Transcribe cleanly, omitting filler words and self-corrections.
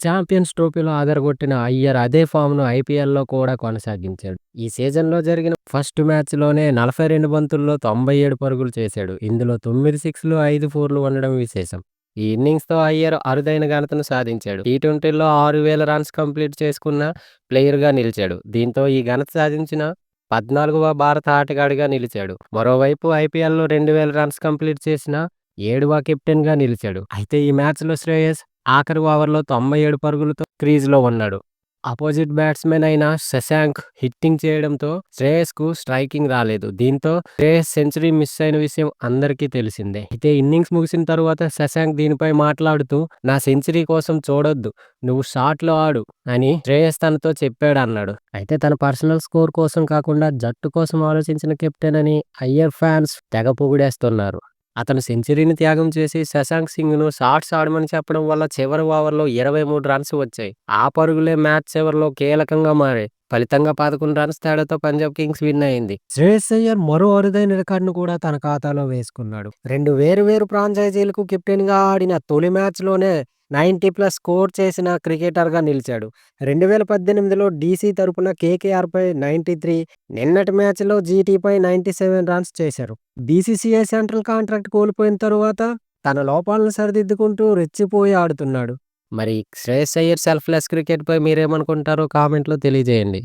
Champions ట్రోఫీలో అదరగొట్టిన అయ్యర్ అదే ఫామ్‌ను ఐపీఎల్‌లో కూడా కొనసాగించాడు. ఈ సీజన్‌లో జరిగిన ఫస్ట్ మ్యాచ్‌లోనే 42 బంతుల్లో 97 పరుగులు చేశాడు. ఇందులో 9 సిక్స్‌లు, 5 ఫోర్‌లు ఉండడం విశేషం. ఈ ఇన్నింగ్స్‌తో అయ్యర్ అరుదైన ఘనతను సాధించాడు. టీ20లో 6000 రన్స్ కంప్లీట్ చేసుకున్న ప్లేయర్‌గా నిలిచాడు. దీంతో ఈ ఘనత సాధించిన 14వ భారత ఆటగాడిగా నిలిచాడు. మరోవైపు ఐపీఎల్‌లో 2000 రన్స్ కంప్లీట్ చేసిన 7వ కెప్టెన్‌గా నిలిచాడు. అయితే ఈ మ్యాచ్‌లో శ్రేయస్ ఆఖరి ఓవర్‌లో 97 పరుగులతో క్రీజ్‌లో ఉన్నాడు. అపోజిట్ బ్యాట్స్‌మెన్ అయిన శశాంక్ హిట్టింగ్ చేయడంతో శ్రేయస్‌కు స్ట్రైకింగ్ రాలేదు. దీంతో శ్రేయస్ సెంచరీ మిస్ అయిన విషయం అందరికీ తెలిసిందే. అయితే ఇన్నింగ్స్ ముగిసిన తరువాత శశాంక్ దీనిపై మాట్లాడుతూ "నా సెంచరీ కోసం చూడొద్దు. నువ్వు షాట్లు ఆడు" అని శ్రేయస్ తనతో చెప్పాడన్నాడు. అయితే తన పర్సనల్ స్కోర్ కోసం కాకుండా జట్టు కోసం ఆలోచించిన కెప్టెన్ అని అయ్యర్ ఫ్యాన్స్ తెగ పొగిడేస్తున్నారు. అతను సెంచరీని త్యాగం చేసి శశాంక్ సింగ్‌ను షాట్స్ ఆడమని చెప్పడం వల్ల చివరి ఓవర్‌లో 23 రన్స్ వచ్చాయి. ఆ పరుగులే మ్యాచ్ చివరిలో కీలకంగా మారాయి. ఫలితంగా 11 రన్స్ తేడాతో పంజాబ్ కింగ్స్ విన్ అయింది. శ్రేయస్ అయ్యర్ మరో అరుదైన రికార్డును కూడా తన ఖాతాలో వేసుకున్నాడు. 2 వేరు ఫ్రాంచైజీలకు కెప్టెన్‌గా ఆడిన తొలి మ్యాచ్‌లోనే 90+ స్కోర్ చేసిన క్రికెటర్‌గా నిలిచాడు. 2018లో డీసీ తరపున కేకేఆర్‌పై 93, నిన్నటి మ్యాచ్‌లో జీటీపై 97 రన్స్ చేశారు. బీసీసీఐ సెంట్రల్ కాంట్రాక్ట్ కోల్పోయిన తరువాత తన లోపాలను సరిదిద్దుకుంటూ రెచ్చిపోయి ఆడుతున్నాడు. మరి శ్రేయస్ అయ్యర్ సెల్ఫ్‌లెస్ క్రికెట్‌పై మీరేమనుకుంటారో కామెంట్‌లో తెలియజేయండి.